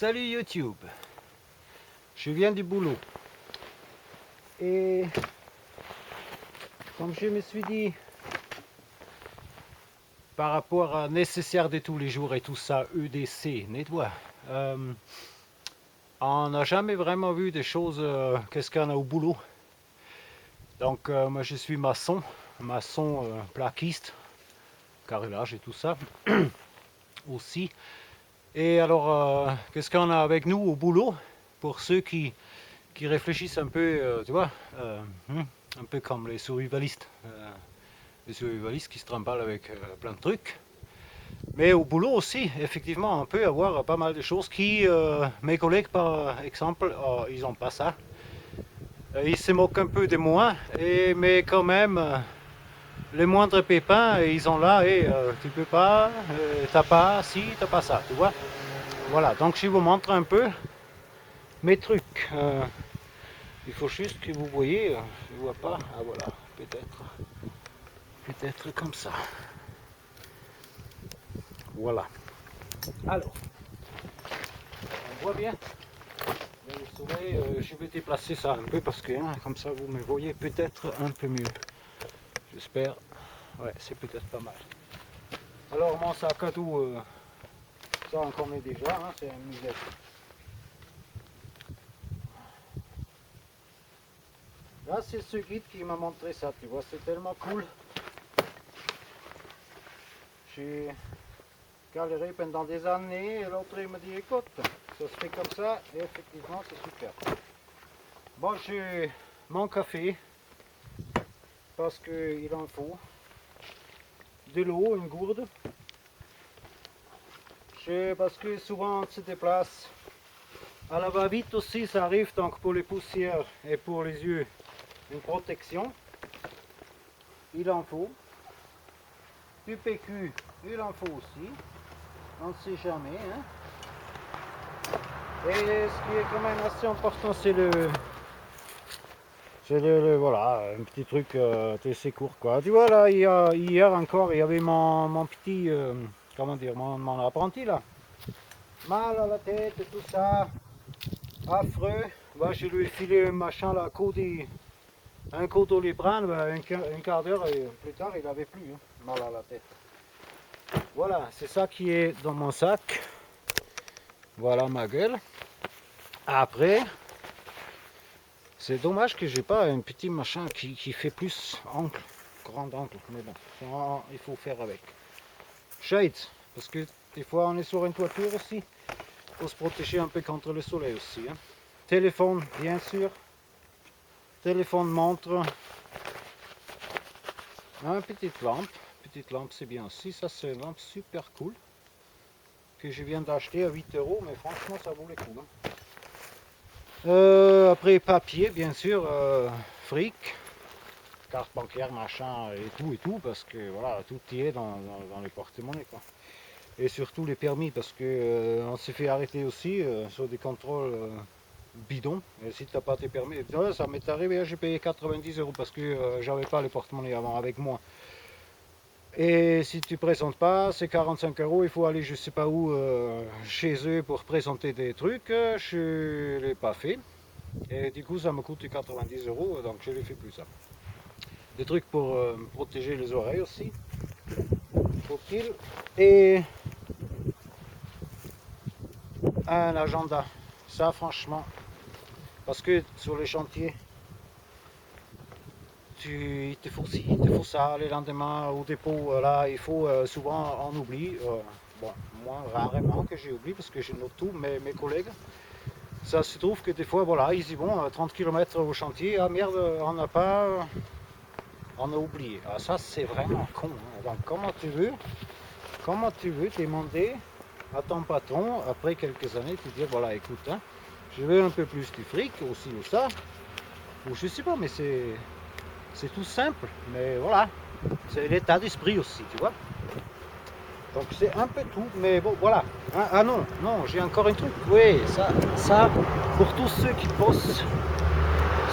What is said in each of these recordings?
Salut YouTube, je viens du boulot et comme je me suis dit par rapport à nécessaire de tous les jours et tout ça, EDC, nettoie, on n'a jamais vraiment vu des choses, qu'est-ce qu'on a au boulot. Donc moi je suis maçon plaquiste, carrelage et tout ça aussi. Et alors, qu'est-ce qu'on a avec nous au boulot? Pour ceux qui réfléchissent un peu, tu vois, un peu comme les survivalistes qui se trimballent avec plein de trucs. Mais au boulot aussi, effectivement, on peut avoir pas mal de choses qui, mes collègues par exemple, ils n'ont pas ça. Ils se moquent un peu de moi, mais quand même, les moindres pépins, ils ont là, et tu peux pas, t'as pas, si, t'as pas ça, tu vois. Voilà, donc je vous montre un peu mes trucs. Il faut juste que vous voyez, je vois pas, ah voilà, peut-être comme ça. Voilà. Alors, on voit bien le soleil, je vais déplacer ça un peu parce que comme ça vous me voyez peut-être un peu mieux. J'espère, ouais, c'est peut-être pas mal. Alors mon sac à dos, ça on connaît déjà, c'est un musette. Là, c'est ce guide qui m'a montré ça, tu vois, c'est tellement cool. J'ai galéré pendant des années et l'autre il me dit écoute, ça se fait comme ça et effectivement c'est super. Bon, j'ai mon café parce qu'il en faut, de l'eau, une gourde. Parce que souvent on se déplace à la va-vite aussi, ça arrive, donc pour les poussières et pour les yeux, une protection, il en faut. Du PQ, il en faut aussi, on ne sait jamais. Et ce qui est quand même assez important, c'est voilà, un petit truc assez court quoi. Tu vois là, hier encore, il y avait mon petit, comment dire, mon apprenti là. Mal à la tête et tout ça, affreux. Bah, je lui ai filé un machin là, un Caudioliprane, un quart d'heure et plus tard il n'avait plus mal à la tête. Voilà, c'est ça qui est dans mon sac. Voilà ma gueule. Après, c'est dommage que j'ai pas un petit machin qui fait plus angle, grand angle, mais bon, il faut faire avec. Shades, parce que des fois on est sur une toiture aussi, il faut se protéger un peu contre le soleil aussi. Téléphone, bien sûr, téléphone, montre, petite lampe c'est bien aussi, ça c'est une lampe super cool, que je viens d'acheter à 8 €, mais franchement ça vaut le coup. Après papier, bien sûr, fric, carte bancaire, machin, et tout, parce que voilà, tout y est dans les porte-monnaies, quoi. Et surtout les permis, parce que on s'est fait arrêter aussi sur des contrôles bidons. Et si tu n'as pas tes permis, ça m'est arrivé, j'ai payé 90 € parce que j'avais pas les porte-monnaies avant avec moi. Et si tu ne présentes pas, c'est 45 €, il faut aller je sais pas où chez eux pour présenter des trucs. Je ne l'ai pas fait. Et du coup ça me coûte 90 €, donc je ne les fais plus ça. Des trucs pour protéger les oreilles aussi. Faut-il. Et un agenda. Ça franchement. Parce que sur les chantiers, il te faut ça le lendemain au dépôt. Là, il faut souvent on oublie. Bon, moi rarement que j'ai oublié parce que je note tout, mais mes collègues, ça se trouve que des fois, voilà, ils y vont à 30 km au chantier. Ah merde, on n'a pas, on a oublié. Ah, ça c'est vraiment con. Donc comment tu veux demander à ton patron après quelques années, te dire voilà, écoute, je veux un peu plus du fric aussi ou ça, ou je sais pas, mais c'est tout simple, mais voilà, c'est l'état d'esprit aussi, tu vois. Donc c'est un peu tout, mais bon, voilà. Ah non, j'ai encore un truc. Oui, ça, pour tous ceux qui bossent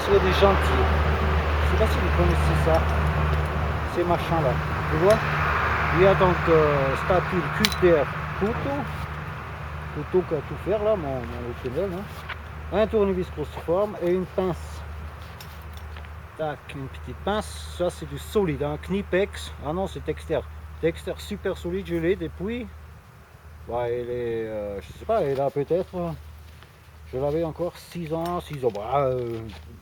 sur des chantiers. Je sais pas si vous connaissez ça, ces machins-là. Tu vois, il y a donc spatule, cutter, couteau. couteau qui a tout faire là, mon Opinel, hein. Un tournevis cruciforme et une pince. Tac, une petite pince, ça c'est du solide, un Knipex. Ah non, c'est Dexter. Dexter super solide, je l'ai depuis. Ouais, elle est, je sais pas, elle a peut-être, je l'avais encore 6 ans, 6 ans, bah,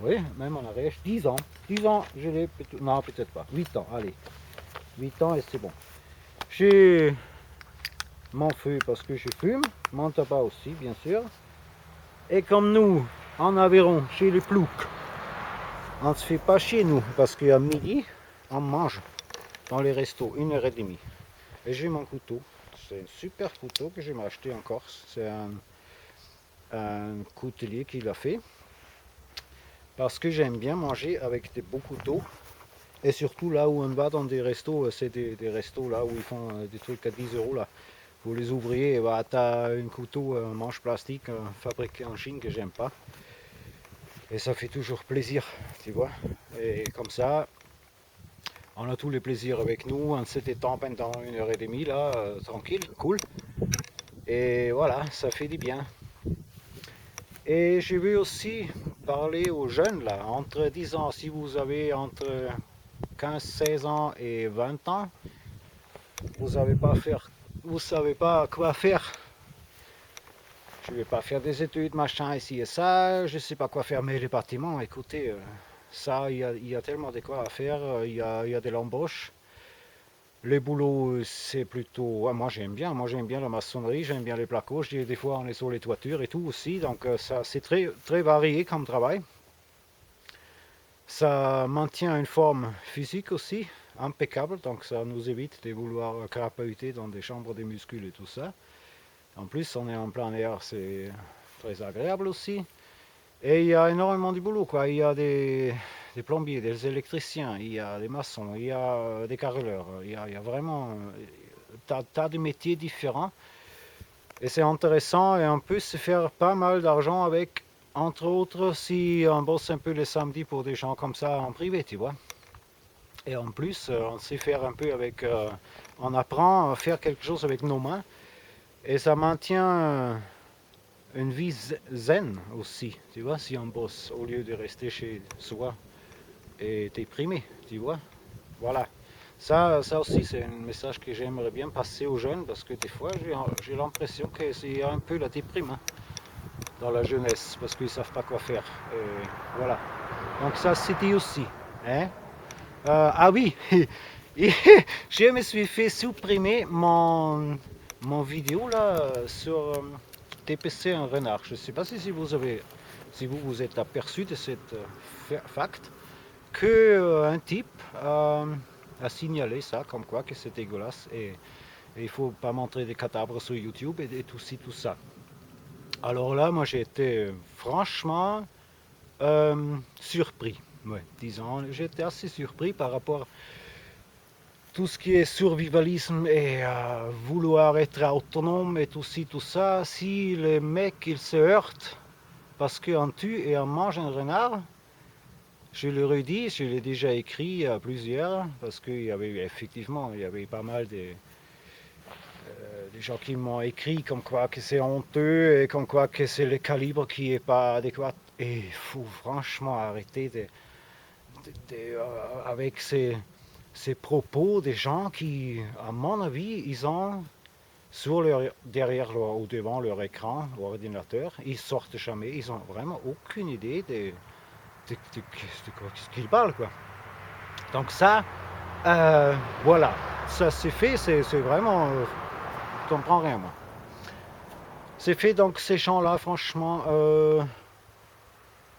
oui, même en arrière, 10 ans. 10 ans, je l'ai, non, peut-être pas, 8 ans, allez. 8 ans et c'est bon. J'ai mon feu parce que je fume, mon tabac aussi, bien sûr. Et comme nous, en Aveyron, chez les ploucs, on ne se fait pas chez nous parce qu'à midi, on mange dans les restos, 1h30. Et j'ai mon couteau. C'est un super couteau que je m'ai acheté en Corse. C'est un coutelier qui l'a fait. Parce que j'aime bien manger avec des beaux couteaux. Et surtout là où on va dans des restos, c'est des restos là où ils font des trucs à 10 € là. Pour les ouvriers, bah, tu as un couteau, un manche plastique fabriqué en Chine que j'aime pas. Et ça fait toujours plaisir, tu vois. Et comme ça, on a tous les plaisirs avec nous, on se détend pendant 1h30 là, tranquille, cool. Et voilà, ça fait du bien. Et je veux aussi parler aux jeunes là, entre 10 ans, si vous avez entre 15, 16 ans et 20 ans, vous savez pas quoi faire. Je vais pas faire des études, machin, ici et ça, je sais pas quoi faire, mais les bâtiments, écoutez, ça, il y a tellement de quoi à faire, il y a de l'embauche. Les boulots, c'est plutôt, ouais, moi j'aime bien la maçonnerie, j'aime bien les placots, des fois on est sur les toitures et tout aussi, donc ça c'est très, très varié comme travail. Ça maintient une forme physique aussi, impeccable, donc ça nous évite de vouloir crapahuter dans des chambres de muscles et tout ça. En plus, on est en plein air, c'est très agréable aussi. Et il y a énormément de boulot, quoi. Il y a des plombiers, des électriciens, il y a des maçons, il y a des carreleurs, il y a vraiment tas de métiers différents. Et c'est intéressant et on peut se faire pas mal d'argent avec, entre autres, si on bosse un peu les samedis pour des gens comme ça en privé, tu vois. Et en plus, on sait faire un peu avec, on apprend à faire quelque chose avec nos mains. Et ça maintient une vie zen aussi, tu vois, si on bosse au lieu de rester chez soi et déprimé, tu vois. Voilà. Ça aussi, c'est un message que j'aimerais bien passer aux jeunes parce que des fois, j'ai l'impression qu'il y a un peu la déprime hein, dans la jeunesse parce qu'ils ne savent pas quoi faire. Et voilà. Donc ça, c'était aussi. Hein. Ah oui, je me suis fait supprimer mon vidéo là sur TPC un renard. Je ne sais pas si vous vous êtes aperçu de cette fact que un type a signalé ça comme quoi que c'est dégueulasse et il faut pas montrer des cadavres sur YouTube et tout ci tout ça. Alors là, moi j'ai été franchement surpris. Ouais, disons, j'étais assez surpris par rapport à tout ce qui est survivalisme et vouloir être autonome et tout ci, tout ça. Si les mecs ils se heurtent parce qu'on tue et on mange un renard, je le redis, je l'ai déjà écrit à plusieurs, parce qu'il y avait effectivement, il y avait pas mal des gens qui m'ont écrit comme quoi que c'est honteux et comme quoi que c'est le calibre qui est pas adéquat. Et il faut franchement arrêter avec ces propos des gens qui, à mon avis, ils ont derrière ou devant leur écran, leur ordinateur, ils sortent jamais, ils ont vraiment aucune idée de ce qu'ils parlent, quoi. Donc ça, voilà, ça c'est fait, c'est vraiment, je comprends rien moi. C'est fait, donc ces gens-là, franchement,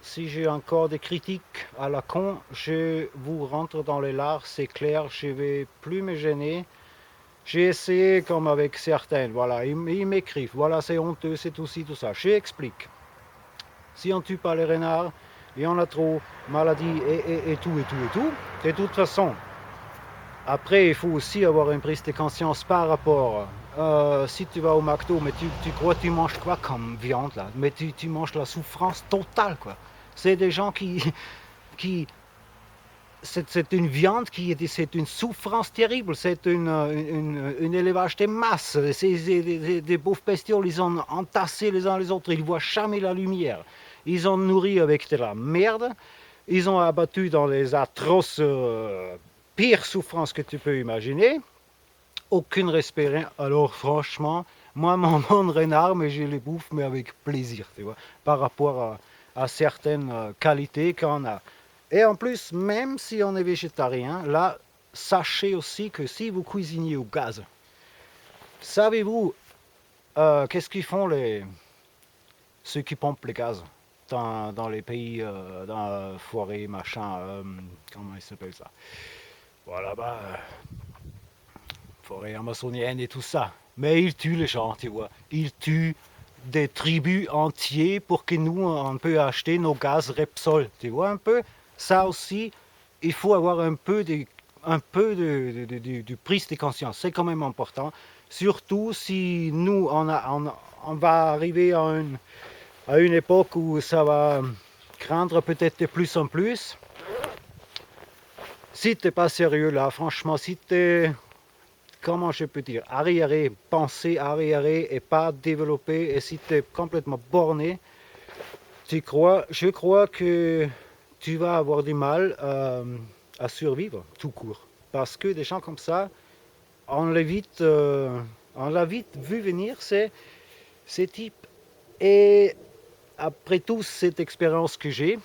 si j'ai encore des critiques à la con, je vous rentre dans les lards, c'est clair, je vais plus me gêner. J'ai essayé comme avec certaines, voilà, ils m'écrivent, voilà c'est honteux, c'est tout ci, tout ça. J'explique. Si on tue pas les renards, il y en a trop, maladies et tout. De toute façon, après il faut aussi avoir une prise de conscience par rapport, si tu vas au McDo, mais tu crois que tu manges quoi comme viande là, mais tu manges la souffrance totale quoi. C'est des gens qui c'est une viande c'est une souffrance terrible, c'est un élevage de masse. Des pauvres bestioles, ils ont entassé les uns les autres, ils ne voient jamais la lumière. Ils ont nourri avec de la merde, ils ont abattu dans les atroces, pires souffrances que tu peux imaginer. Aucune respect, alors franchement, moi, mon renard, mais je les bouffe, mais avec plaisir, tu vois, par rapport à certaines qualités qu'on a. Et en plus, même si on est végétarien, là, sachez aussi que si vous cuisinez au gaz, savez-vous qu'est-ce qu'ils font ceux qui pompent les gaz dans les pays, dans la forêt, machin, comment ils s'appellent ça? Voilà, bah, forêt amazonienne et tout ça. Mais ils tuent les gens, tu vois. Ils tuent des tribus entières pour que nous, on peut acheter nos gaz Repsol. Tu vois un peu? Ça aussi, il faut avoir un peu de prise de conscience. C'est quand même important. Surtout si nous, on va arriver à une époque où ça va craindre peut-être de plus en plus. Si t'es pas sérieux là, franchement, si t'es, comment je peux dire, arriéré, penser arriéré et pas développé, et si tu es complètement borné, je crois que tu vas avoir du mal à survivre tout court. Parce que des gens comme ça, on l'a vite vu venir, ces types. Et après toute cette expérience que j'ai,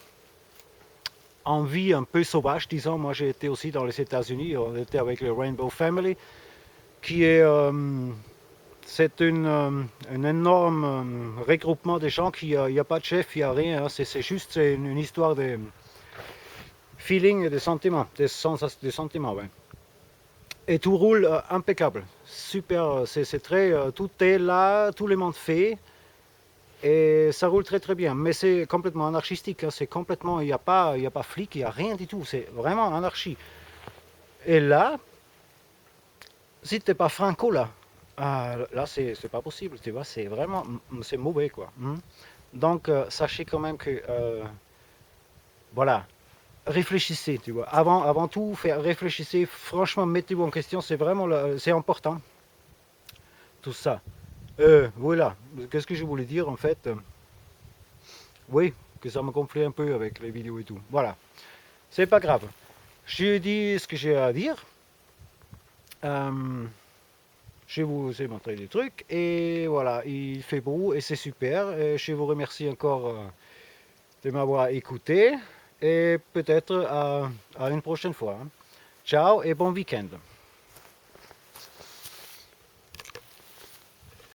en vie un peu sauvage, disons, moi j'ai été aussi dans les États-Unis, on était avec le Rainbow Family, qui est c'est un énorme regroupement de gens qui, il n'y a pas de chef, il n'y a rien, hein. C'est juste une histoire de feeling et de sentiments, de sentiments, ouais. Et tout roule impeccable, super, c'est très, tout est là, tout le monde fait, et ça roule très très bien, mais c'est complètement anarchistique, hein. C'est complètement, il y a pas flic, il n'y a rien du tout, c'est vraiment anarchie. Et là, si t'es pas franco là, là c'est pas possible, tu vois, c'est vraiment, c'est mauvais quoi. Donc sachez quand même que, voilà, réfléchissez, tu vois. Avant tout, réfléchissez, franchement, mettez-vous en question, c'est vraiment, c'est important, tout ça. Voilà, qu'est-ce que je voulais dire en fait? Oui, que ça me gonflait un peu avec les vidéos et tout. Voilà, c'est pas grave. Je dis ce que j'ai à dire. Euh, Je vous ai montré des trucs et voilà, il fait beau et c'est super. Et je vous remercie encore de m'avoir écouté et peut-être à une prochaine fois. Ciao et bon week-end.